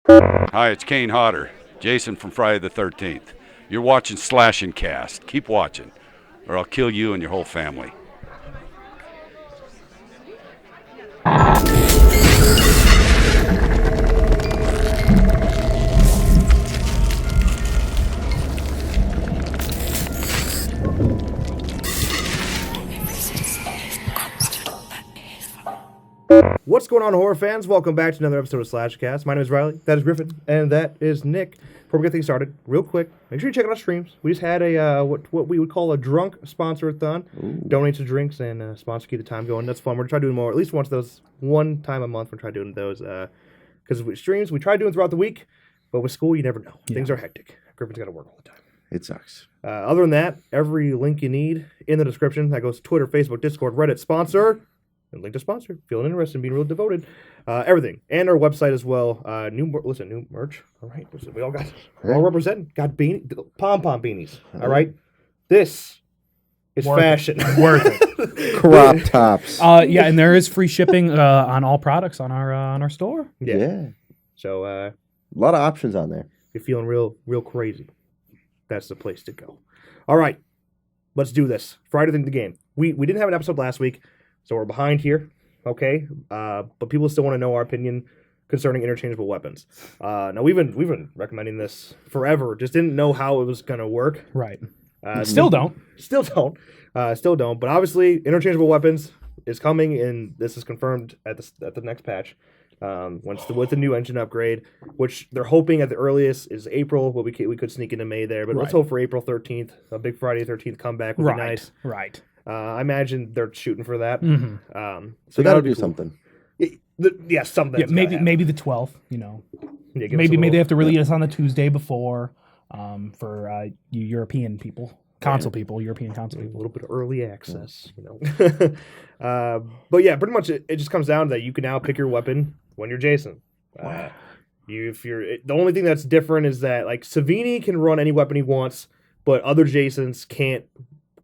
Hi, it's Kane Hodder, Jason from Friday the 13th. You're watching Slash and Cast. Keep watching, or I'll kill you and your whole family. What's going on, horror fans? Welcome back to another episode of Slashcast. My name is Riley, that is Griffin, and that is Nick. Before we get things started, real quick, make sure you check out our streams. We just had a what we would call a drunk sponsor-a-thon. Donate to drinks and sponsor keep the time going. That's fun. We're going to try doing more, at least once those, one time a month. We're trying doing those because with streams, we try doing throughout the week, but with school, you never know. Yeah. Things are hectic. Griffin's got to work all the time. It sucks. Other than that, every link you need in the description. That goes to Twitter, Facebook, Discord, Reddit, sponsor. And link to sponsor. Feeling interested in being real devoted. Everything. And our website as well. New merch. All right. Listen, we all got all representing. Got pom-pom beanies. All right. This is fashion. Worth it. Crop tops. Yeah, and there is free shipping on all products on our store. Yeah. So a lot of options on there. You're feeling real crazy. That's the place to go. All right. Let's do this. Friday the game. We didn't have an episode last week. So we're behind here, okay? But people still want to know our opinion concerning interchangeable weapons. Now we've been recommending this forever. Just didn't know how it was gonna work. Right. Still don't. Still don't. But obviously, interchangeable weapons is coming, and this is confirmed at the next patch. With the new engine upgrade, which they're hoping at the earliest is April. But we could sneak into May there. But let's hope for April 13th. A big Friday 13th comeback would be nice. Right. I imagine they're shooting for that. Mm-hmm. So got to do something. Yeah, something. Yeah, maybe the 12th. You know, maybe they have to release us on the Tuesday before for you European people, European console people. A little bit of early access, you know. But yeah, pretty much it just comes down to that you can now pick your weapon when you're Jason. The only thing that's different is that like Savini can run any weapon he wants, but other Jasons can't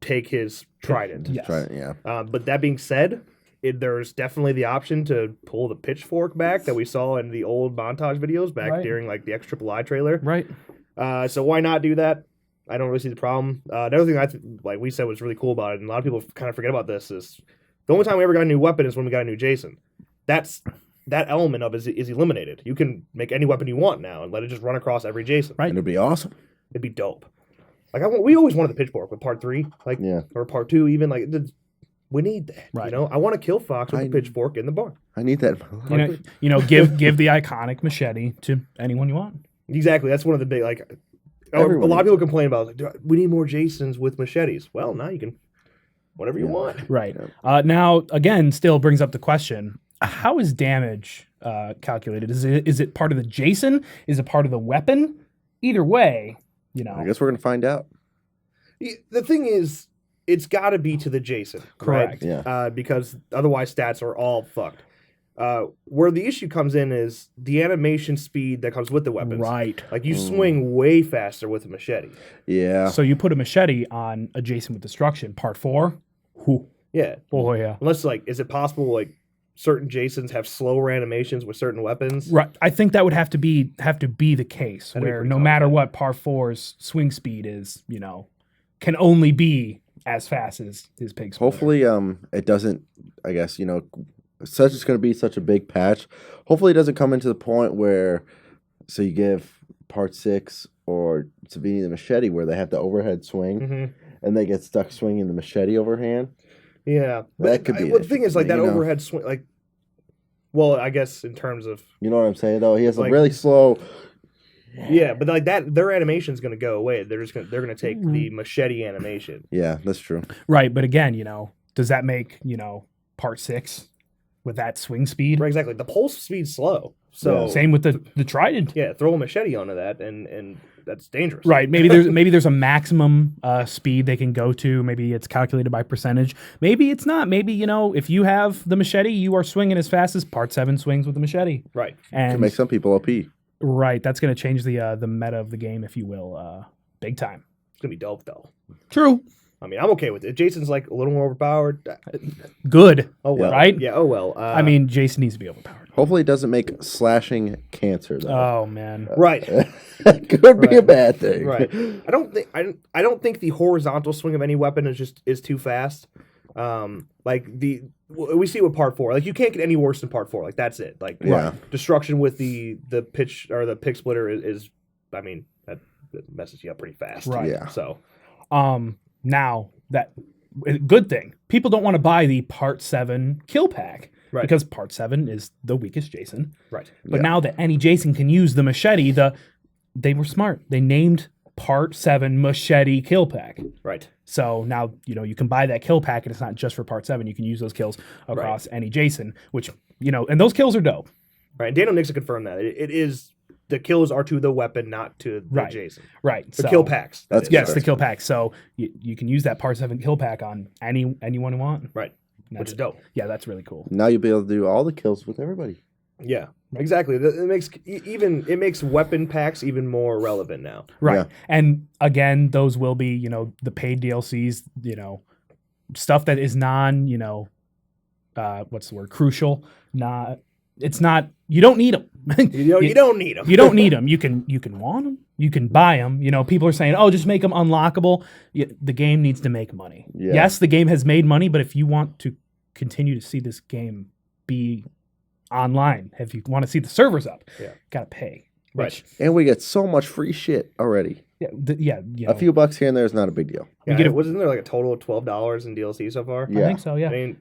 take his trident. Yes. Trident, yeah. But that being said, there's definitely the option to pull the pitchfork back that we saw in the old montage videos back during like the XIII trailer. Right. So why not do that? I don't really see the problem. Another thing like we said was really cool about it, and a lot of people kind of forget about this, is the only time we ever got a new weapon is when we got a new Jason. That element of it is eliminated. You can make any weapon you want now and let it just run across every Jason. Right. And it'd be awesome. It'd be dope. Like we always wanted the pitchfork with part 3, or part 2 even. Like we need that. Right. You know, I want to kill Fox with a pitchfork in the barn. I need that. Give the iconic machete to anyone you want. Exactly. That's one of the big a lot of people complain about we need more Jasons with machetes. Well, now you can whatever you want. Right. Now again, still brings up the question: how is damage calculated? Is it part of the Jason? Is it part of the weapon? Either way. You know, I guess we're going to find out. The thing is, it's got to be to the Jason. Correct. Right? Yeah. Because otherwise stats are all fucked. Where the issue comes in is the animation speed that comes with the weapons. Right. Like you swing way faster with a machete. Yeah. So you put a machete on a Jason with destruction, part 4. Whew. Yeah. Oh, yeah. Unless, is it possible, certain Jasons have slower animations with certain weapons? Right. I think that would have to be the case, That'd be where pretty no cool, matter yeah. what par 4's swing speed is, can only be as fast as his pig splitter. Hopefully, it doesn't. I guess it's going to be such a big patch. Hopefully, it doesn't come into the point where, so you give part 6 or Savini the machete where they have the overhead swing and they get stuck swinging the machete overhand. Yeah. That could be. The thing is, that overhead swing, well, I guess in terms of... You know what I'm saying, though? He has a really slow... Yeah, but that their animation's going to go away. They're going to take the machete animation. Yeah, that's true. Right, but again, does that make, part 6 with that swing speed? Right, exactly. The pulse speed's slow. So same with the trident. Yeah, throw a machete onto that, and that's dangerous. Right. Maybe there's a maximum speed they can go to. Maybe it's calculated by percentage. Maybe it's not. Maybe if you have the machete, you are swinging as fast as part 7 swings with the machete. Right. And can make some people OP. Right. That's going to change the meta of the game, if you will, big time. It's gonna be dope though. True. I mean, I'm okay with it. Jason's a little more overpowered. Good. Oh well. Right. Yeah. Oh well. I mean, Jason needs to be overpowered. Hopefully, it doesn't make slashing cancer though. Oh man. Right. Could be a bad thing. Right. I don't think the horizontal swing of any weapon is too fast. We see it with part 4. Like you can't get any worse than part 4. Like that's it. Like destruction with the pitch or the pick splitter is I mean that messes you up pretty fast. Right. Yeah. So now that good thing. People don't want to buy the part 7 kill pack. Right. Because part 7 is the weakest Jason. Right. But now that any Jason can use the machete, they were smart. They named part 7 machete kill pack. Right. So now, you can buy that kill pack and it's not just for part 7. You can use those kills across any Jason, which, and those kills are dope. Right. Daniel Nixon confirmed that. It is the kills are to the weapon, not to the Jason. Right. The kill packs. Yes, the kill pack. So you can use that part 7 kill pack on anyone you want. Right. Which is dope. Yeah, that's really cool. Now you'll be able to do all the kills with everybody. Yeah, exactly. It makes weapon packs even more relevant now. Right. Yeah. And again, those will be, the paid DLCs, stuff that is what's the word? Crucial. It's not, you don't need them. You don't need them. You don't need them. You can want them. You can buy them. People are saying, "Oh, just make them unlockable." The game needs to make money. Yeah. Yes, the game has made money, but if you want to continue to see this game be online, if you want to see the servers up, gotta pay. Right. And we get so much free shit already. Yeah. A few bucks here and there is not a big deal. Yeah, wasn't there like a total of $12 in DLC so far? Yeah. I think so. Yeah. I mean,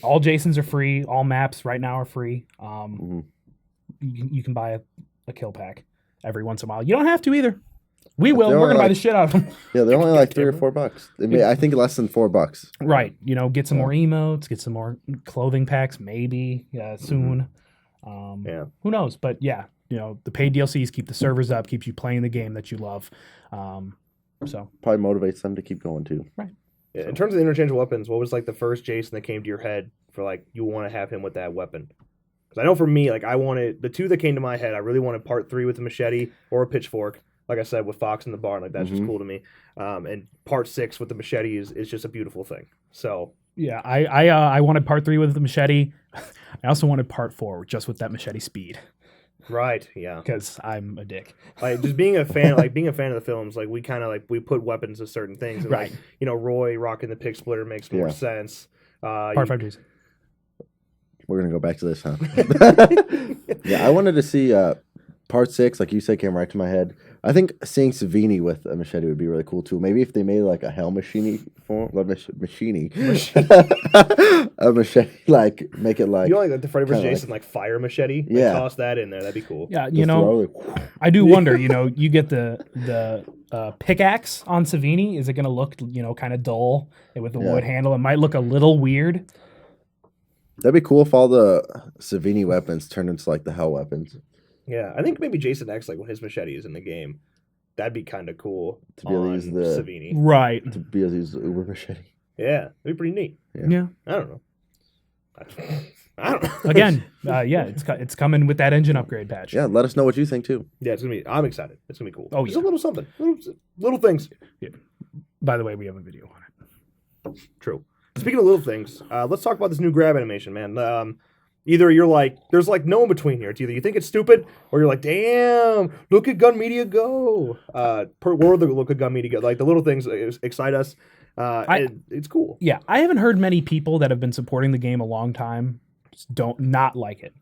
all Jasons are free. All maps right now are free. Mm-hmm. You can buy a kill pack every once in a while. You don't have to either. We will. They're We're gonna buy like- the shit out of them. Yeah, they're only like $3 or $4. I think less than $4. Right. Get some more emotes, get some more clothing packs, maybe soon. Who knows? But yeah, the paid DLCs keep the servers up, keeps you playing the game that you love. So Probably motivates them to keep going too. right. in terms of the interchangeable weapons, what was like the first Jason that came to your head for like you want to have him with that weapon? Because I know for me, like I wanted the two that came to my head. I really wanted part 3 with the machete or a pitchfork. Like I said, with Fox in the barn, like that's just cool to me. And part 6 with the machete is just a beautiful thing. So yeah, I wanted part 3 with the machete. I also wanted part 4 just with that machete speed. Right, yeah. Because I'm a dick. Like just being a fan, of the films, like we kind of like we put weapons to certain things. And right. Like, Roy rocking the pick splitter makes more sense. Part 5 Jason. We're gonna go back to this, huh? Yeah, I wanted to see part 6, like you said, came right to my head. I think seeing Savini with a machete would be really cool too. Maybe if they made like a hell machete form, a machete, like make it like like the Freddy vs. Jason like fire machete. Yeah, like, toss that in there. That'd be cool. Yeah, I do wonder. You get the pickaxe on Savini. Is it going to look kind of dull with the wood handle? It might look a little weird. That'd be cool if all the Savini weapons turned into like the hell weapons. Yeah, I think maybe Jason X, like when his machete is in the game, that'd be kind of cool to be able to use the Savini. Right. To be able to use the Uber machete. Yeah, it'd be pretty neat. Yeah. I don't know. I don't know. Again, it's coming with that engine upgrade patch. Yeah, let us know what you think too. Yeah, it's gonna be. I'm excited. It's gonna be cool. Oh, Just a little something, little things. Yeah. By the way, we have a video on it. True. Speaking of little things, let's talk about this new grab animation, man. Either you're like, there's like no in between here. It's either you think it's stupid, or you're like, damn, look at Gun Media go. Look at Gun Media go. Like the little things excite us. It's cool. Yeah, I haven't heard many people that have been supporting the game a long time don't not like it.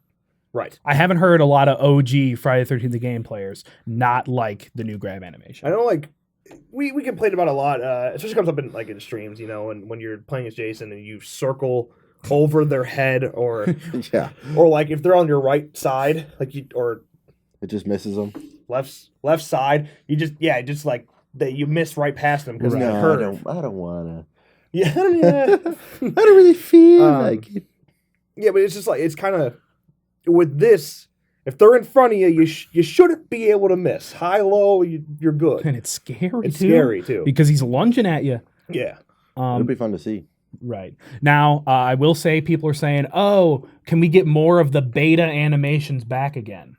Right. I haven't heard a lot of OG Friday the 13th the game players not like the new grab animation. I know, like we complained about a lot, especially comes up in streams, and when you're playing as Jason and you circle over their head or or like if they're on your right side, like or it just misses them. Left side, just like that you miss right past them because no, they hurt. I don't wanna. Yeah. I don't really feel like it. Yeah, but it's just like it's kind of with this. If they're in front of you, you shouldn't be able to miss. High, low, you're good. And it's scary. It's scary too because he's lunging at you. Yeah. It'll be fun to see. Right. Now, I will say people are saying, oh, can we get more of the beta animations back again?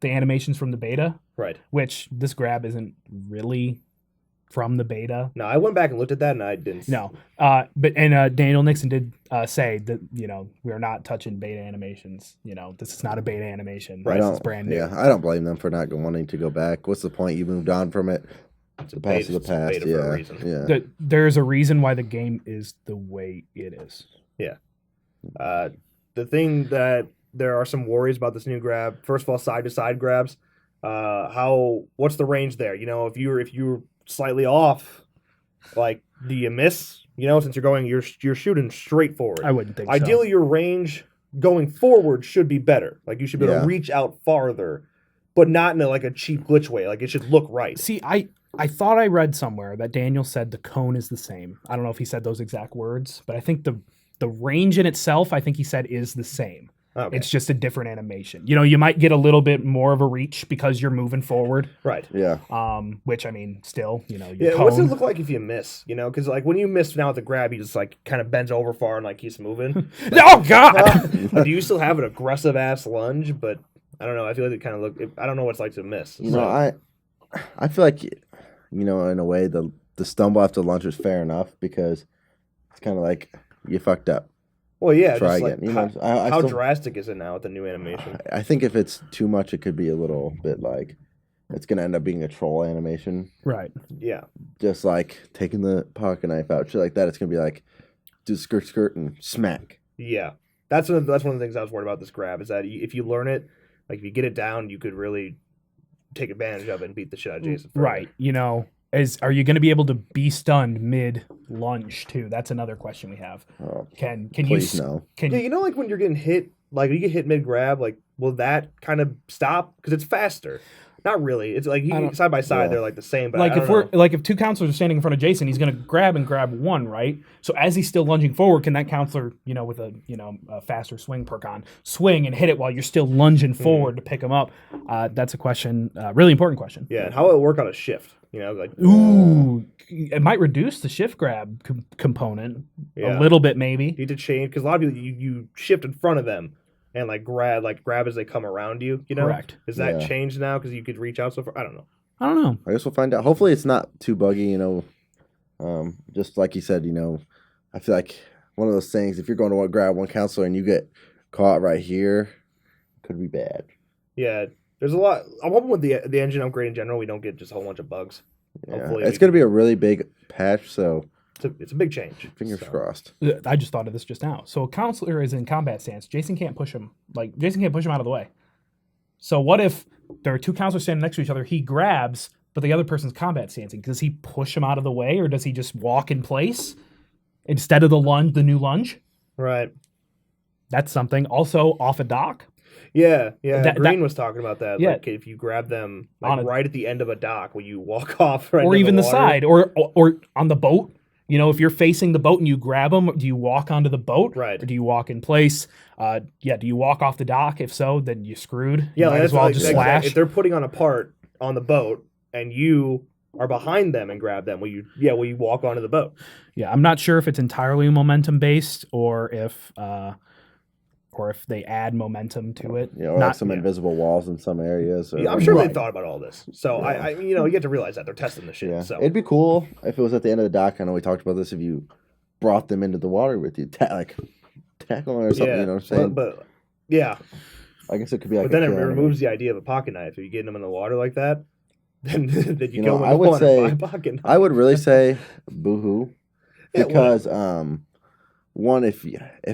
The animations from the beta? Right. Which this grab isn't really from the beta. No, I went back and looked at that, and I didn't. No, but Daniel Nixon did say that we're not touching beta animations. This is not a beta animation. Right. This is brand new. Yeah, I don't blame them for not wanting to go back. What's the point? You moved on from it. The past is the past. For a reason. Yeah. There's a reason why the game is the way it is. Yeah. The thing that there are some worries about this new grab. First of all, side to side grabs. What's the range there? If you're slightly off, like, do you miss? Since you're shooting straight forward. I wouldn't think Ideally, your range going forward should be better. Like, you should be able to reach out farther, but not in a cheap glitch way. Like, it should look right. See, I thought I read somewhere that Daniel said the cone is the same. I don't know if he said those exact words, but I think the range in itself, I think he said, is the same. Okay. It's just a different animation. You might get a little bit more of a reach because you're moving forward. Right. Yeah. Which, I mean, still, your yeah. cone. What's it look like if you miss? Because when you miss now with the grab, he just kind of bends over far and keeps moving. Oh God! Do you still have an aggressive ass lunge? But I don't know. I feel like it kind of look. I don't know what it's like to miss. I feel like in a way the stumble after lunge is fair enough because it's kind of like you fucked up. Well, yeah. Try again. How drastic is it now with the new animation? I think if it's too much, it could be a little bit like it's going to end up being a troll animation. Right. Yeah. Just like taking the pocket knife out, shit like that. It's going to be like do skirt and smack. Yeah. That's one of the things I was worried about this grab is that if you learn it, if you get it down, you could really take advantage of it and beat the shit out of Jason. Right. Are you going to be able to be stunned mid lunge too? That's another question we have. Can please you? No. When you're getting hit, you get hit mid grab, will that kind of stop? Because it's faster. Not really. It's side by side, they're the same. But if two counselors are standing in front of Jason, he's going to grab one, right? So as he's still lunging forward, can that counselor, with a faster swing perk on, swing and hit it while you're still lunging forward to pick him up? That's a question, really important question. Yeah, and how will it work on a shift? It might reduce the shift grab component a little bit, maybe. You need to change because a lot of people you shift in front of them and grab as they come around you. Correct. Is that changed now because you could reach out so far? I don't know. I guess we'll find out. Hopefully, it's not too buggy. Just like you said, I feel like one of those things. If you're going to grab one counselor and you get caught right here, it could be bad. Yeah. There's a lot. I'm hoping with the engine upgrade in general, we don't get just a whole bunch of bugs. Yeah. It's going to be a really big patch, so it's a big change. Fingers crossed. I just thought of this just now. So a counselor is in combat stance. Jason can't push him. Jason can't push him out of the way. So what if there are two counselors standing next to each other? He grabs, but the other person's combat stancing. Does he push him out of the way, or does he just walk in place instead of the new lunge? Right. That's something. Also, off a dock. Yeah. Green was talking about that. Yeah. If you grab them right at the end of a dock, will you walk off right or even the side, or on the boat? If you're facing the boat and you grab them, do you walk onto the boat? Right. Or do you walk in place? Do you walk off the dock? If so, then you're screwed. Yeah, might as well just slash. If they're putting on a part on the boat and you are behind them and grab them, will you walk onto the boat? Yeah, I'm not sure if it's entirely momentum based or if they add momentum to it. Yeah, or some invisible walls in some areas. Yeah, I'm sure they thought about all this. So you get to realize that they're testing the shit. Yeah. So it'd be cool if it was at the end of the dock. I know we talked about this. If you brought them into the water with you, tackle them or something. You know what I'm saying? But yeah, I guess it could be like. But then it removes the idea of a pocket knife. If you get them in the water like that, then you go in I the would water say and buy a pocket knife. I would really say boo-hoo because one, if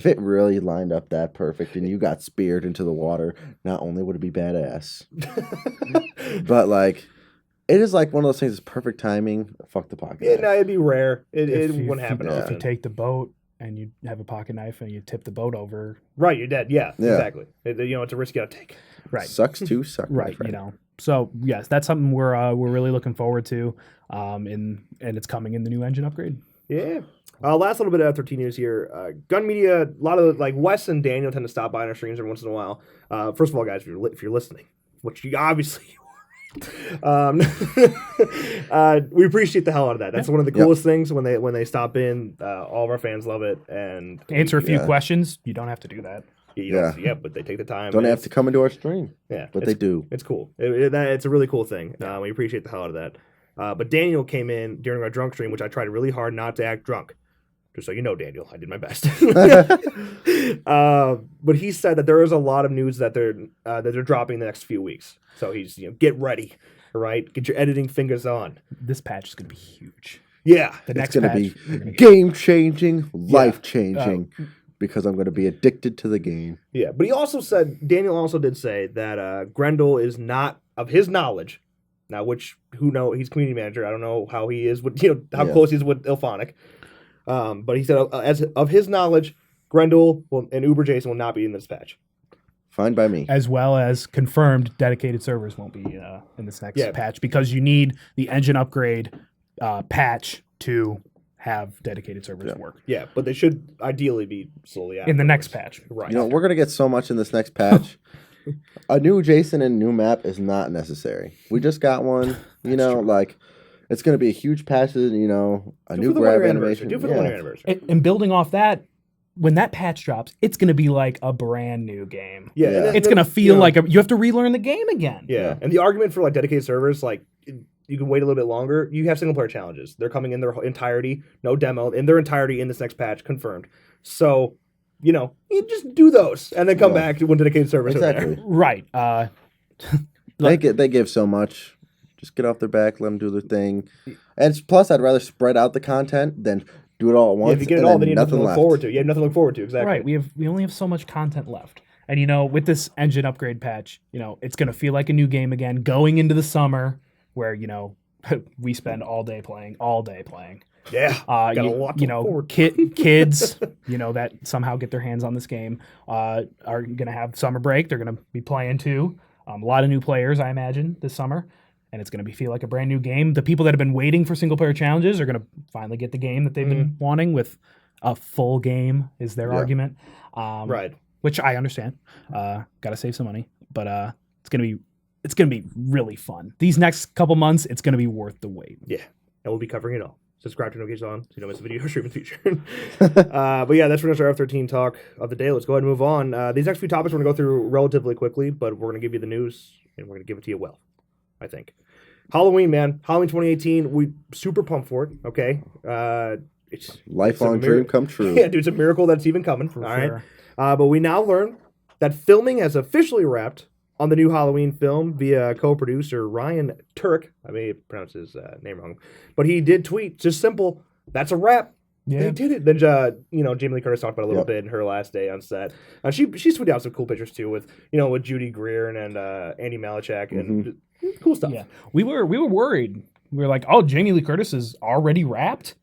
it really lined up that perfect and you got speared into the water, not only would it be badass, but it is one of those things. It's perfect timing. Fuck the pocket. Yeah, no, it'd be rare. It wouldn't happen often. If you take the boat and you have a pocket knife and you tip the boat over, right, you're dead. Yeah. Exactly. It's a risk you gotta take. Right. Sucks to suck. Right. So yes, that's something we're really looking forward to, and it's coming in the new engine upgrade. Yeah. Last little bit of F13 news here. Gun media, a lot of Wes and Daniel tend to stop by on our streams every once in a while. First of all, guys, if you're listening, which you obviously are, we appreciate the hell out of that. That's one of the coolest things when they stop in. All of our fans love it. And to answer a few questions, you don't have to do that. But they take the time. Don't have to come into our stream. Yeah, but they do. It's cool. It's a really cool thing. We appreciate the hell out of that. But Daniel came in during our drunk stream, which I tried really hard not to act drunk. Just so you know, Daniel, I did my best. But he said that there is a lot of news that they're dropping the next few weeks. So he's get ready, right? Get your editing fingers on. This patch is going to be huge. Yeah, The next It's going patch, to be game changing, life changing, because I'm going to be addicted to the game. Yeah, but Daniel also did say that Grendel is not, of his knowledge, now who knows, he's community manager. I don't know how he is with, how close he is with Ilphonic. But he said, as of his knowledge, Grendel and Uber Jason will not be in this patch. Fine by me. as well as confirmed dedicated servers won't be in this next patch because you need the engine upgrade patch to have dedicated servers work. Yeah, but they should ideally be slowly In the next patch. Right. We're going to get so much in this next patch. A new Jason and new map is not necessary. We just got one, it's going to be a huge patch, a new grab animation. Do it for the 1 year anniversary. And building off that, when that patch drops, it's going to be like a brand new game. Yeah. Yeah. And It's going to feel like you have to relearn the game again. Yeah, and the argument for dedicated servers, you can wait a little bit longer. You have single player challenges. They're coming in their entirety, no demo, in their entirety in this next patch, confirmed. So, you just do those and then come back to when dedicated servers are Exactly. there. Right. They give so much. Just get off their back, let them do their thing. And plus, I'd rather spread out the content than do it all at once. Yeah, if you get it and all, then then you have nothing to look left. forward to. You have nothing to look forward to, exactly. Right. We only have so much content left. And with this engine upgrade patch, it's going to feel like a new game again going into the summer where, we spend all day playing. Yeah, got a lot to look forward to. Kids, that somehow get their hands on this game, are going to have summer break. They're going to be playing too. A lot of new players, I imagine, this summer. And it's going to feel like a brand new game. The people that have been waiting for single player challenges are going to finally get the game that they've been wanting with a full game is their argument. Right. Which I understand. Got to save some money, but it's going to be really fun. These next couple months, it's going to be worth the wait. Yeah, and we'll be covering it all. Subscribe to notifications on so you don't miss a video stream in the future. But yeah, that's pretty much our F13 talk of the day. Let's go ahead and move on. These next few topics we're going to go through relatively quickly, but we're going to give you the news and we're going to give it to you well, I think. Halloween, man. Halloween 2018. We super pumped for it. Okay. It's Lifelong dream come true. Yeah, dude, it's a miracle that's even coming. For all sure. right. But we now learn that filming has officially wrapped on the new Halloween film via co-producer Ryan Turk. I may pronounce his name wrong, but he did tweet, just simple, that's a wrap. Yeah. They did it. Then, Jamie Lee Curtis talked about it a little bit in her last day on set. She tweeted out some cool pictures too with Judy Greer and Andy Malachek and cool stuff. Yeah, we were worried. We were like, oh, Jamie Lee Curtis is already wrapped,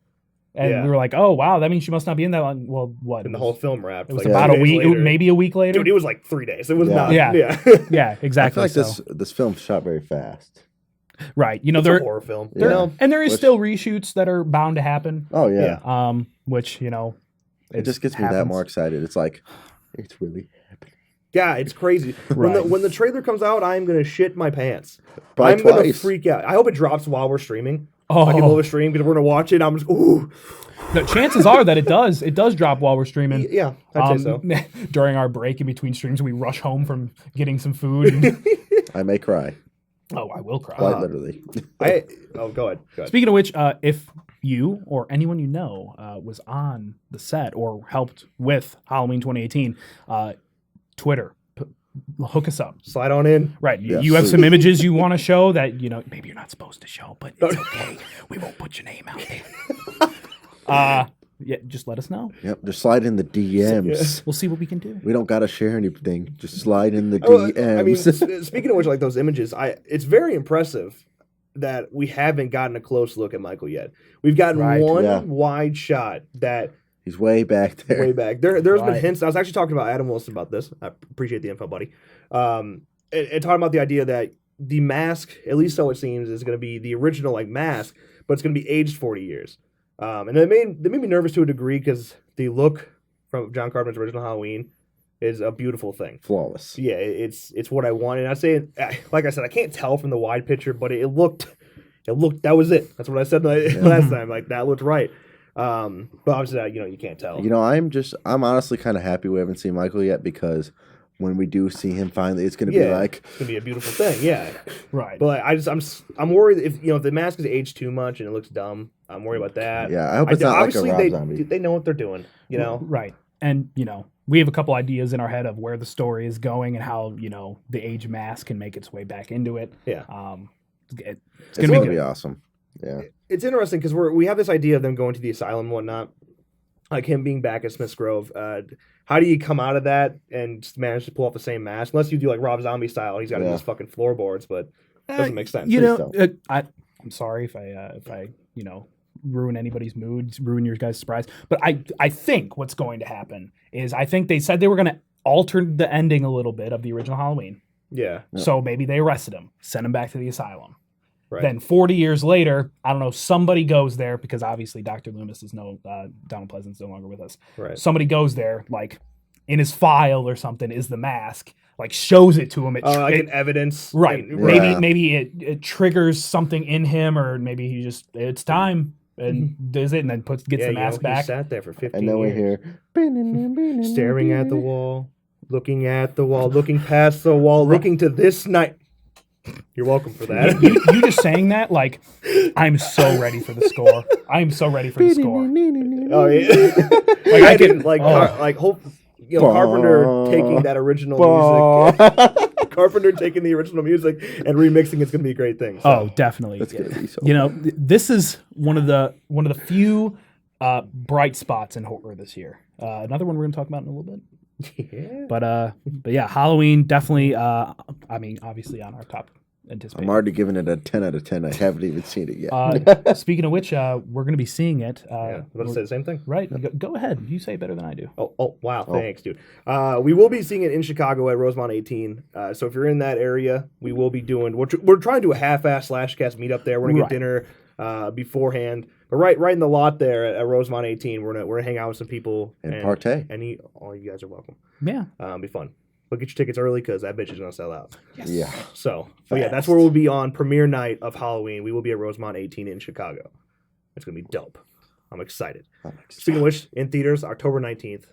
and we were like, oh wow, that means she must not be in that long. Well, what? And the whole film wrapped. It was like about 2 a days week, later. maybe a week later. Dude, it was like 3 days. It was not. Yeah. Yeah. Yeah, exactly. I feel like this film shot very fast. Right. It's a horror film. And there is still reshoots that are bound to happen. Oh yeah. Which it just gets me that more excited. It's like it's really happening. Yeah, it's crazy. Right. When the trailer comes out, I'm gonna shit my pants. Probably I'm gonna twice. freak out. I hope it drops while we're streaming. Oh. Like in the middle of a stream because we're gonna watch it. I'm just ooh. The chances are that it does drop while we're streaming. Yeah, I'd say so. During our break in between streams, we rush home from getting some food. And, I may cry. oh, I will cry. Quite literally. Go ahead. Speaking of which, if you or anyone you know was on the set or helped with Halloween 2018, Twitter, hook us up. Slide on in. Right. Yes, you have please. some images you want to show that, maybe you're not supposed to show, but it's okay. We won't put your name out there. Yeah, just let us know. Yep. Just slide in the DMs. We'll see what we can do. We don't gotta share anything. Just slide in the DMs. I mean, speaking of which, like those images, it's very impressive that we haven't gotten a close look at Michael yet. We've gotten one wide shot that he's way back there. way back. There's been hints. I was actually talking about Adam Wilson about this. I appreciate the info, buddy. And talking about the idea that the mask, at least so it seems, is going to be the original mask, but it's going to be aged 40 years. And they made me nervous to a degree because the look from John Carpenter's original Halloween is a beautiful thing. Flawless. Yeah, it's what I wanted. I say, like I said, I can't tell from the wide picture, but it looked. That was it. That's what I said last time. Like that looked right. But obviously, you can't tell. I'm honestly kind of happy we haven't seen Michael yet because when we do see him finally, it's going to be like it's going to be a beautiful thing. Yeah, right. But I'm worried if the mask is aged too much and it looks dumb. I'm worried about that. Yeah, I hope it's not like a Rob Zombie. They know what they're doing. Right. And we have a couple ideas in our head of where the story is going and how the age mask can make its way back into it. Yeah. It's gonna be awesome. Yeah. It's interesting because we have this idea of them going to the asylum and whatnot, like him being back at Smith's Grove. How do you come out of that and just manage to pull off the same mask? Unless you do like Rob Zombie style, he's got these fucking floorboards, but it doesn't make sense. I'm sorry if I ruin anybody's mood, ruin your guys' surprise, but I think what's going to happen is I think they said they were going to alter the ending a little bit of the original Halloween. Yeah. So maybe they arrested him, sent him back to the asylum. Right. Then 40 years later, I don't know, somebody goes there because obviously Dr. Loomis is Donald Pleasant's no longer with us. Right. Somebody goes there, like in his file or something is the mask, like shows it to him. Like an evidence. Right. Maybe it triggers something in him, or maybe he just, it's time and does it and then gets the mask back. He sat there for 15 years. And then we hear staring at the wall, looking at the wall, looking past the wall, looking to this night. You're welcome for that. You just saying that, like, I'm so ready for the score. I'm so ready for the score. Oh yeah, like I can hope Carpenter taking that original music. Carpenter taking the original music and remixing it's going to be a great thing. So. Oh, definitely. That's going to be so. This is one of the few bright spots in horror this year. Another one we're going to talk about in a little bit. Yeah. But yeah, Halloween definitely. Obviously on our top anticipated. I'm already giving it a 10 out of 10. I haven't even seen it yet. Speaking of which, we're going to be seeing it. I was about to say the same thing. Right. Go ahead. You say it better than I do. Oh wow! Thanks, dude. We will be seeing it in Chicago at Rosemont 18. So if you're in that area, we will be doing. We're trying to do a half-ass Slashcast meetup there. We're gonna get dinner beforehand. But right in the lot there at Rosemont 18, we're gonna hang out with some people and partay. And eat. All you guys are welcome. Yeah, be fun. But get your tickets early because that bitch is gonna sell out. Yes. Yeah. So yeah, that's where we'll be on premiere night of Halloween. We will be at Rosemont 18 in Chicago. It's gonna be dope. I'm excited. Speaking of which, in theaters October 19th.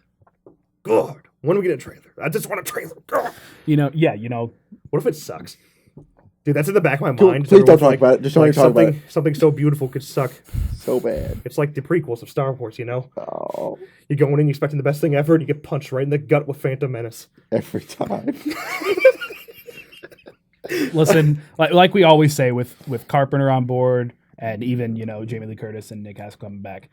God, when do we get a trailer? I just want a trailer. God. What if it sucks? Dude, that's in the back of my mind. Please don't talk about it. Just don't talk about it. Something so beautiful could suck. So bad. It's like the prequels of Star Wars, Oh. You're going in expecting the best thing ever, and you get punched right in the gut with Phantom Menace. Every time. Listen, like we always say with Carpenter on board, and even Jamie Lee Curtis and Nick Haskell coming back,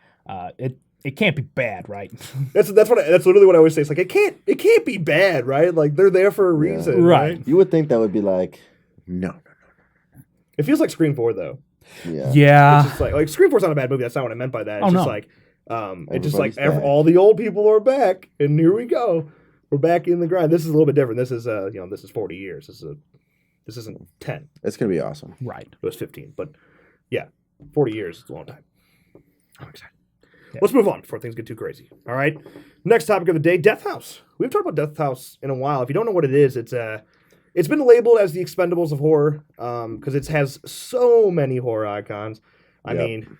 it can't be bad, right? That's literally what I always say. It's like it can't be bad, right? Like they're there for a reason, right? You would think that would be like, no. It feels like Scream 4 though. Yeah. It's just like Scream 4's not a bad movie. That's not what I meant by that. It's just like all the old people are back, and here we go. We're back in the grind. This is a little bit different. This is this is 40 years. This isn't 10. It's gonna be awesome. Right. It was 15, but yeah, 40 years is a long time. I'm excited. Yeah. Let's move on before things get too crazy. All right. Next topic of the day: Death House. We've talked about Death House in a while. If you don't know what it is, it's been labeled as the Expendables of horror because it has so many horror icons. I mean,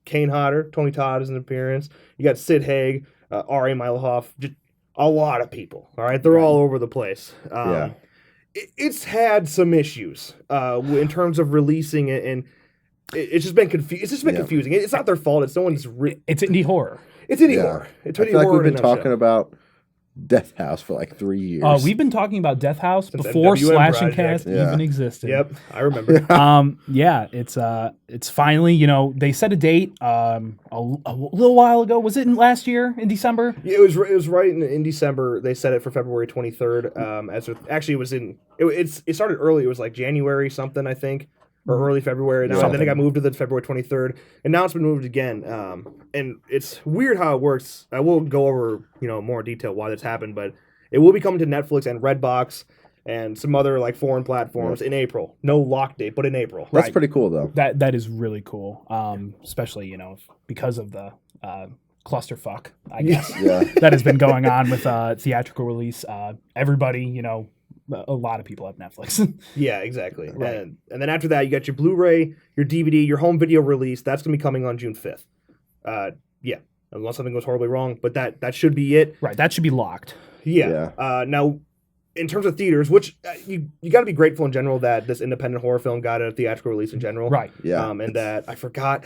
Kane Hodder, Tony Todd is an appearance. You got Sid Haig, R.A. Mylhoff, just a lot of people. All right, they're all over the place. It's had some issues in terms of releasing it, and it's just been confusing. It's just been confusing. It's not their fault. It's someone's. It's indie horror. It's indie horror. It's indie horror. We've been talking about Death House for like 3 years. We've been talking about Death House before Slash and Cast even existed. Yep, I remember. It's finally, they set a date a little while ago. Was it last year in December? Yeah, it was right in December. They set it for February 23rd. It started early. It was like January something, I think. Or early February. And then it got moved to the February 23rd. And now it's been moved again. And it's weird how it works. I will go over, more in detail why this happened, but it will be coming to Netflix and Redbox and some other like foreign platforms in April. No lock date, but in April. That's pretty cool though. That is really cool. Especially, because of the clusterfuck, I guess, that has been going on with theatrical release. Everybody, a lot of people have Netflix. Yeah, exactly. Right. And then after that, you got your Blu-ray, your DVD, your home video release. That's going to be coming on June 5th. Unless something goes horribly wrong. But that should be it. Right, that should be locked. Yeah. Now, in terms of theaters, which you got to be grateful in general that this independent horror film got a theatrical release in general. Right. Yeah. And that I forgot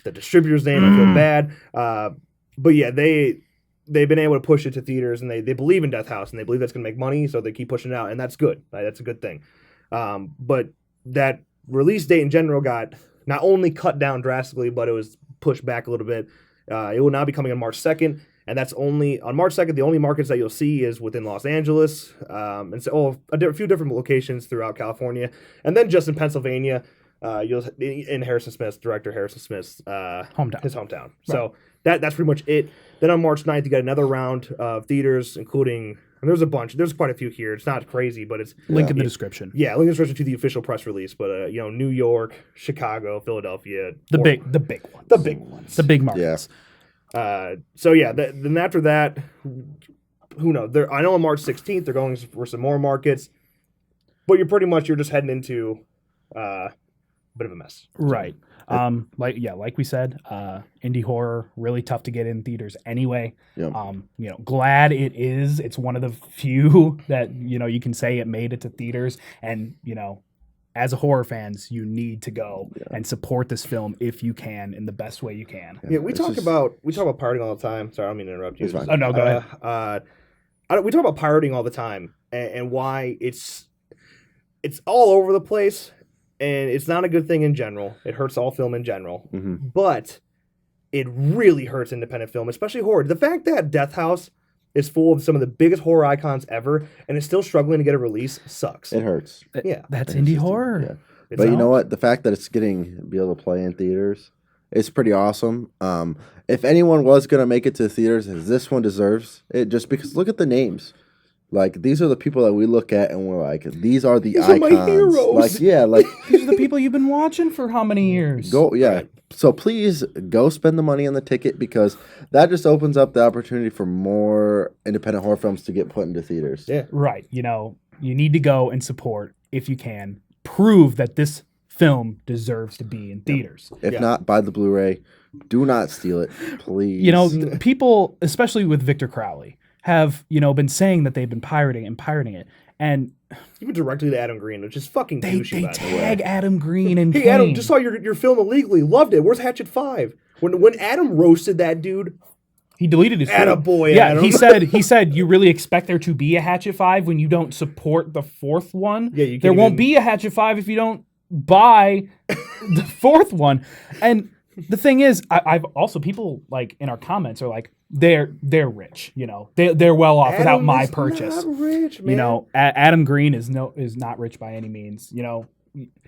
the distributor's name. I feel bad. But yeah, they've been able to push it to theaters, and they believe in Death House, and they believe that's going to make money, so they keep pushing it out, and that's good. That's a good thing. But that release date in general got not only cut down drastically, but it was pushed back a little bit. It will now be coming on March 2nd. And that's only on March 2nd. The only markets that you'll see is within Los Angeles, and so a few different locations throughout California, and then just in Pennsylvania. You'll in Harrison Smith's director Harrison Smith's hometown. His hometown. Right. So that's pretty much it. Then on March 9th, you got another round of theaters, including and there's a bunch. There's quite a few here. It's not crazy, but it's link in the description. Yeah, link in the description to the official press release. But New York, Chicago, Philadelphia, the big ones, the big markets. Yeah. So yeah, then after that, who knows? I know on March 16th they're going for some more markets, but you're just heading into a bit of a mess. Right. Like we said, indie horror really tough to get in theaters anyway. Yep. Glad it is. It's one of the few that you can say it made it to theaters, and as a horror fans, you need to go and support this film if you can in the best way you can. Yeah, we talk about pirating all the time. Sorry, I don't mean to interrupt you. It's fine. Oh no, go ahead. We talk about pirating all the time and why it's all over the place, and it's not a good thing in general. It hurts all film in general, but it really hurts independent film, especially horror. The fact that Death House is full of some of the biggest horror icons ever, and is still struggling to get a release sucks. It hurts. Yeah, that's indie horror. Yeah. But you know what? The fact that it's be able to play in theaters, it's pretty awesome. If anyone was gonna make it to the theaters, this one deserves it, just because look at the names. Like, these are the people that we look at and we're like, these are the icons. Are my heroes. These are the people you've been watching for how many years? Right. So please go spend the money on the ticket, because that just opens up the opportunity for more independent horror films to get put into theaters. Yeah. Right. You need to go and support if you can. Prove that this film deserves to be in theaters. If not, buy the Blu-ray. Do not steal it, please. People, especially with Victor Crowley, have been saying that they've been pirating it, and even directly to Adam Green, which is fucking douchey. They tag Adam Green and hey, Adam, just saw your film illegally, loved it. Where's Hatchet 5? When Adam roasted that dude, he deleted his film. Attaboy, yeah, Adam. he said you really expect there to be a Hatchet 5 when you don't support the fourth one. Yeah, there won't be a Hatchet 5 if you don't buy the fourth one. And the thing is, I've also, people like in our comments are like, they're rich, they're well off without my purchase. Not rich, man. Adam Green is not rich by any means.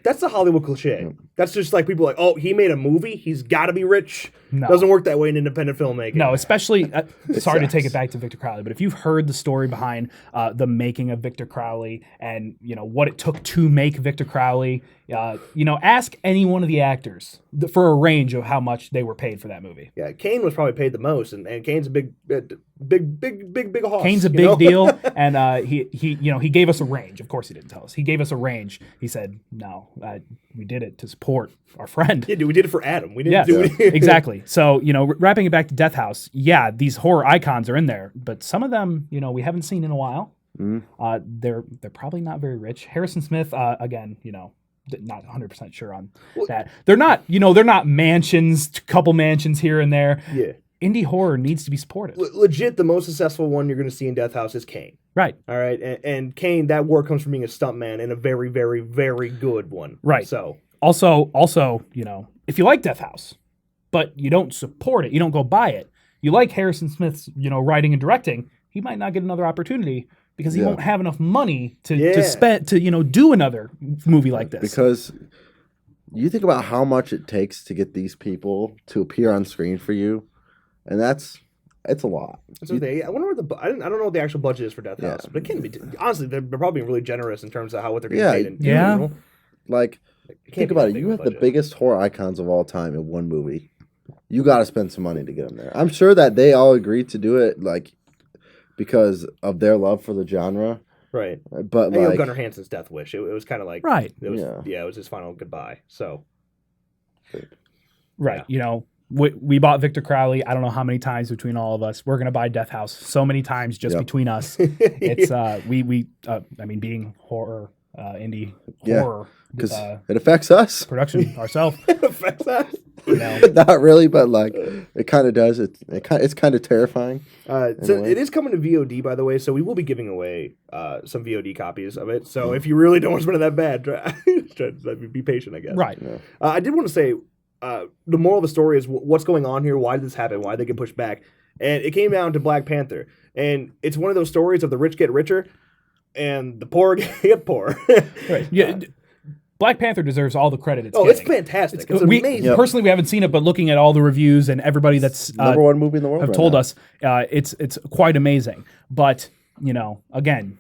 That's the Hollywood cliche. That's just like people are like, oh, he made a movie, he's got to be rich. No. Doesn't work that way in independent filmmaking. No, especially sorry to take it back to Victor Crowley, but if you've heard the story behind the making of Victor Crowley and what it took to make Victor Crowley, ask any one of the actors for a range of how much they were paid for that movie. Yeah, Kane was probably paid the most, and Kane's a big hoss. Kane's a big deal, and he gave us a range. Of course, he didn't tell us. He gave us a range. He said, "No, we did it to support our friend." Yeah, we did it for Adam. We didn't do it. Exactly. So wrapping it back to Death House. Yeah, these horror icons are in there, but some of them, we haven't seen in a while. They're probably not very rich. Harrison Smith, again, not 100% sure on that. They're not mansions, couple mansions here and there. Yeah. Indie horror needs to be supported. Legit, the most successful one you're going to see in Death House is Kane. Right. All right. And Kane, that work comes from being a stuntman, and a very, very, very good one. Right. So also, if you like Death House, but you don't support it, you don't go buy it, you like Harrison Smith's, writing and directing, he might not get another opportunity because he won't have enough money to spend to do another movie like this. Because you think about how much it takes to get these people to appear on screen for you, and it's a lot. I wonder what I don't know what the actual budget is for Death House, but it can be. Honestly, they're probably really generous in terms of what they're getting paid. In like think about it. You have the biggest horror icons of all time in one movie. You got to spend some money to get them there. I'm sure that they all agreed to do it, because of their love for the genre. Right. But Gunnar Hansen's death wish. It was kind of right. It was it was his final goodbye. So. Right. we bought Victor Crowley. I don't know how many times between all of us. We're gonna buy Death House so many times just between us. It's I mean, being horror, indie horror, because it affects us. Production ourselves. It affects us. You know? Not really, but like it kind of does. It's kind of terrifying. So it is coming to VOD, by the way. So we will be giving away some VOD copies of it. So if you really don't want to spend it that bad, try be patient, I guess. Right. Yeah. I did want to say the moral of the story is what's going on here. Why did this happen? Why did they get pushed back? And it came down to Black Panther, and it's one of those stories of the rich get richer, and the poor get poorer. Right. Yeah. Black Panther deserves all the credit it's it's getting. fantastic. It's amazing. Personally, we haven't seen it, but looking at all the reviews and everybody that's number one movie in the world have right told now. us it's quite amazing. But you know, again,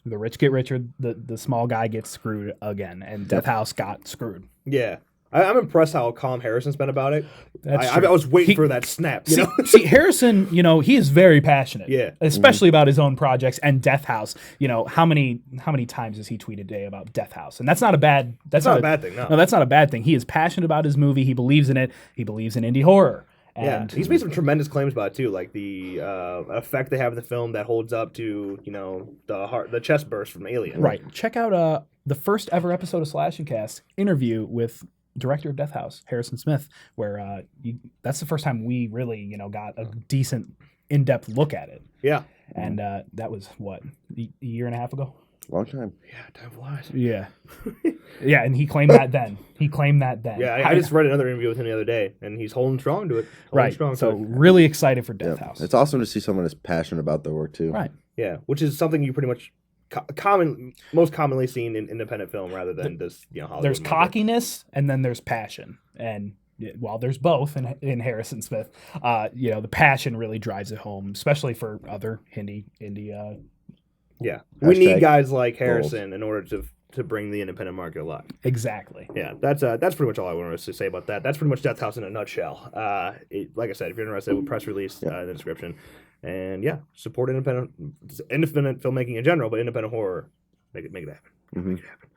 the rich get richer, the small guy gets screwed again, and Death House got screwed. Yeah. I'm impressed how calm Harrison's been about it. That's I true. was waiting for that snap. You know? See, Harrison, you know, he is very passionate. Yeah. Especially about his own projects and Death House. You know, how many times has he tweeted today about Death House? And that's not a bad not a bad thing, no. No, that's not a bad thing. He is passionate about his movie. He believes in it. He believes in indie horror. And he's made some tremendous claims about it too, like the effect they have in the film that holds up to, you know, the chest burst from Alien. Right. Check out the first ever episode of Slash and Cast interview with director of Death House, Harrison Smith, where that's the first time we really, you know, got a decent in-depth look at it. Yeah. And that was what, a year and a half ago? Long time. Yeah, time flies. Yeah. Yeah, and he claimed that then. Yeah, I just read another interview with him the other day, and he's holding strong to it. So really excited for Death House. It's awesome to see someone that's passionate about their work too. Right. Yeah, which is something you pretty much most commonly seen in independent film rather than just, you know, Hollywood. There's cockiness and then there's passion. And while there's both in Harrison Smith, you know, the passion really drives it home, especially for other indie yeah. We need guys like Harrison in order to bring the independent market alive. Exactly. Yeah, that's pretty much all I wanted to say about that. That's pretty much Death House in a nutshell. Like I said, if you're interested, with press release in the description. And yeah, support independent filmmaking in general, but independent horror, make it happen. Mm-hmm. Make it happen.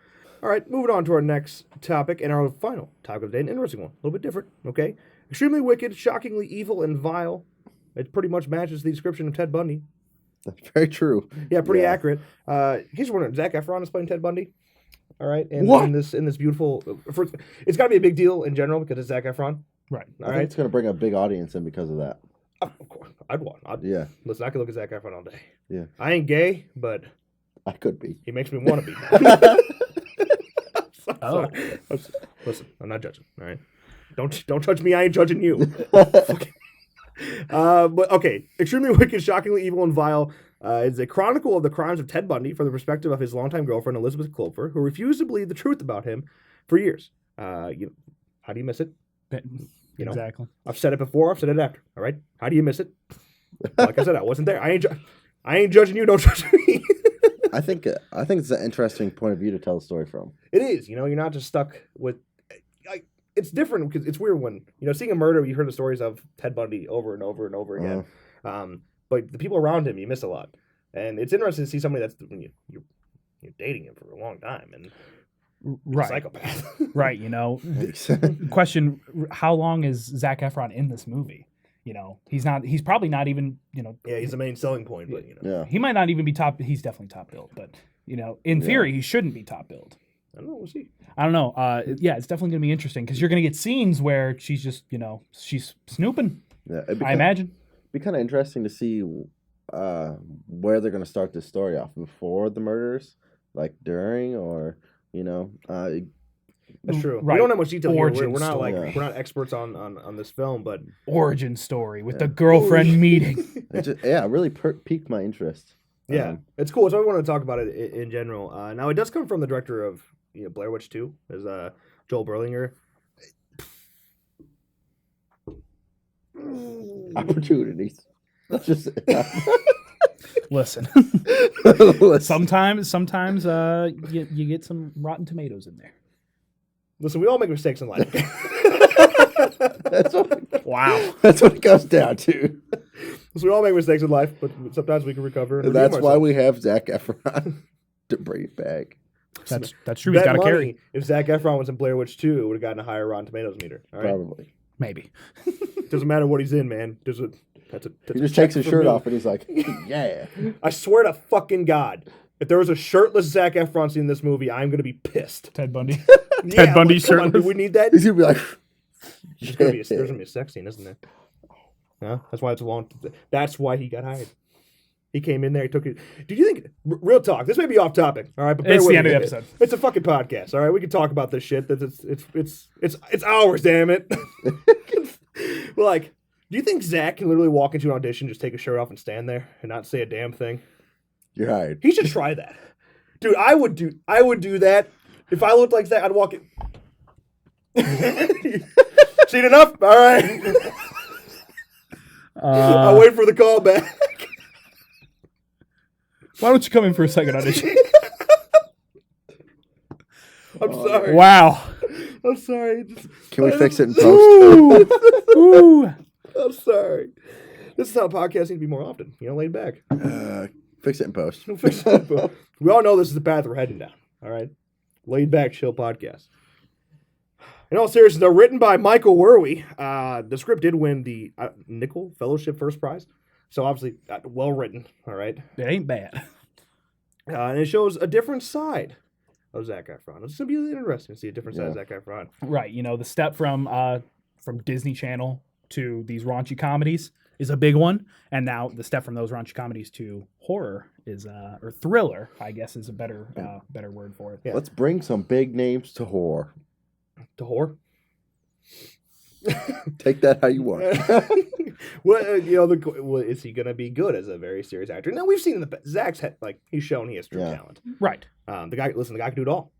All right, moving on to our next topic and our final topic of the day, an interesting one, a little bit different. Okay, extremely wicked, shockingly evil, and vile. It pretty much matches the description of Ted Bundy. That's very true. Yeah, pretty accurate. In case you're wondering, Zac Efron is playing Ted Bundy. All right, and in this beautiful, it's got to be a big deal in general because it's Zac Efron. Right. I think it's going to bring a big audience in because of that. Of course, I'd want. Yeah. Listen, I could look at Zac Efron all day. Yeah. I ain't gay, but I could be. he makes me want to be. Sorry. Listen, I'm not judging. All right, don't judge me. I ain't judging you. But okay, extremely wicked, shockingly evil, and vile. It's a chronicle of the crimes of Ted Bundy from the perspective of his longtime girlfriend Elizabeth Clover, who refused to believe the truth about him for years. How do you miss it? You know, exactly. I've said it before. I've said it after. All right. How do you miss it? Like I said, I wasn't there. I ain't judging you. Don't judge me. I think it's an interesting point of view to tell the story from. It is. You know, you're not just stuck with. It's different because it's weird when, you know, seeing a murder. You heard the stories of Ted Bundy over and over and over again, but the people around him, you miss a lot, and it's interesting to see somebody that's you're dating him for a long time and. Right. Psychopath. Right, you know. Question, how long is Zac Efron in this movie? You know, he's probably not even, you know. Yeah, he's the main selling point, but, you know. Yeah. He might not even be he's definitely top billed, but, you know, in theory, he shouldn't be top billed. I don't know, we'll see. I don't know. Yeah, it's definitely going to be interesting because you're going to get scenes where she's just, you know, she's snooping, Yeah, I imagine. It'd be kind of interesting to see where they're going to start this story off, before the murders, like during, or... You know, that's true. Right. We don't have much detail here. We're not story. we're not experts on this film, but origin story with the girlfriend meeting. It just, really piqued my interest. Yeah, it's cool. So I want to talk about it in general. Now it does come from the director of Blair Witch 2, as Joel Berlinger. Opportunities. Let's just. Listen. Sometimes you get some Rotten Tomatoes in there. Listen, we all make mistakes in life. Wow. That's what it comes down to. So we all make mistakes in life, but sometimes we can recover. And that's why we have Zac Efron to bring it back. That's true. He's got to carry. If Zac Efron was in Blair Witch 2, it would have gotten a higher Rotten Tomatoes meter. All right? Probably. Maybe. Doesn't matter what he's in, man. He just takes his shirt off and he's like, yeah. I swear to fucking God, if there was a shirtless Zac Efron scene in this movie, I'm going to be pissed. Ted Bundy. Yeah, Ted Bundy come on, shirtless. do we need that? He's going to be like, There's going to be a sex scene, isn't there? No? That's why it's long. That's why he got hired. He came in there, he took it. Did you think, real talk, this may be off topic, all right? But It's the end of the episode. It's a fucking podcast, all right? We can talk about this shit. It's ours, damn it. Well, like, do you think Zach can literally walk into an audition, just take his shirt off and stand there and not say a damn thing? you're hired. He should try that. Dude, I would do that. If I looked like Zach, I'd walk in. Seen enough? All right. I'll wait for the call back. Why don't you come in for a second audition? I'm sorry. Wow. I'm sorry. Can we fix it in post? Ooh. I'm sorry. This is how podcasts need to be more often. Laid back. Fix it in post. We all know this is the path we're heading down. All right? Laid back, chill podcast. In all seriousness, though, written by Michael Werwey, the script did win the Nickel Fellowship First Prize. So obviously, well written. All right? It ain't bad. And it shows a different side of Zac Efron. It's going to be really interesting to see a different side of Zac Efron. Right. The step from Disney Channel to these raunchy comedies is a big one. And now the step from those raunchy comedies to horror is, or thriller, I guess is a better word for it. Yeah. Let's bring some big names to horror. To horror? Take that how you want. Well, is he gonna be good as a very serious actor? No, we've seen in the past. Zach's he's shown he has true talent. Right. The guy can do it all.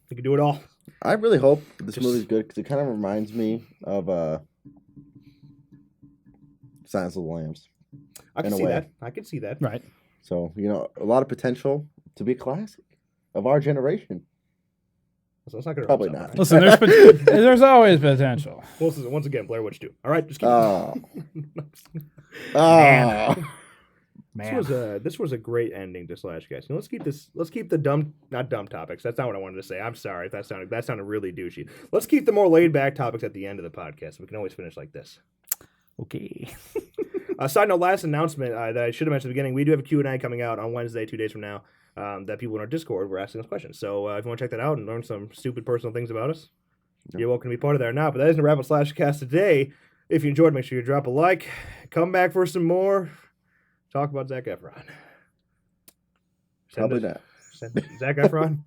He can do it all. I really hope this movie's good because it kind of reminds me of Silence of the Lambs. I can see that. I can see that. Right. So a lot of potential to be a classic of our generation. So it's not gonna Probably not. Listen, there's always potential. Well, once again, Blair Witch 2. All right, just keep. Man. This was a great ending to Slash, guys. Let's keep the not dumb topics. That's not what I wanted to say. I'm sorry if that sounded really douchey. Let's keep the more laid back topics at the end of the podcast. We can always finish like this. Okay. Side note, last announcement that I should have mentioned at the beginning. We do have a Q&A coming out on Wednesday, 2 days from now. That people in our Discord were asking us questions. So if you want to check that out and learn some stupid personal things about us, you're welcome to be part of that now. But that isn't a wrap up Slash Cast today. If you enjoyed, make sure you drop a like. Come back for some more. Talk about Zac Efron. Probably not. Zac Efron.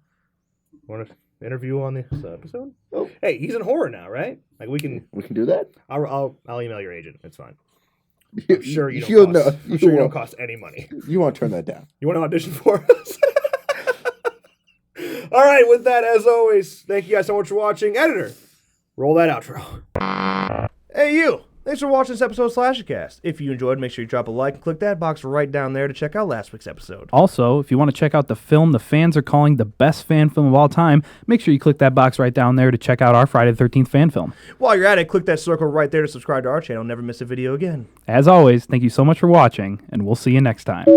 Want to interview on this episode? Oh, hey, he's in horror now, right? Like we can do that. I'll email your agent. It's fine. I'm I'm sure you don't cost any money. You want to turn that down. You want to audition for us? All right, with that, as always, thank you guys so much for watching. Editor, roll that outro. Hey, you. Thanks for watching this episode of SlasherCast. If you enjoyed, make sure you drop a like and click that box right down there to check out last week's episode. Also, if you want to check out the film the fans are calling the best fan film of all time, make sure you click that box right down there to check out our Friday the 13th fan film. While you're at it, click that circle right there to subscribe to our channel and never miss a video again. As always, thank you so much for watching, and we'll see you next time.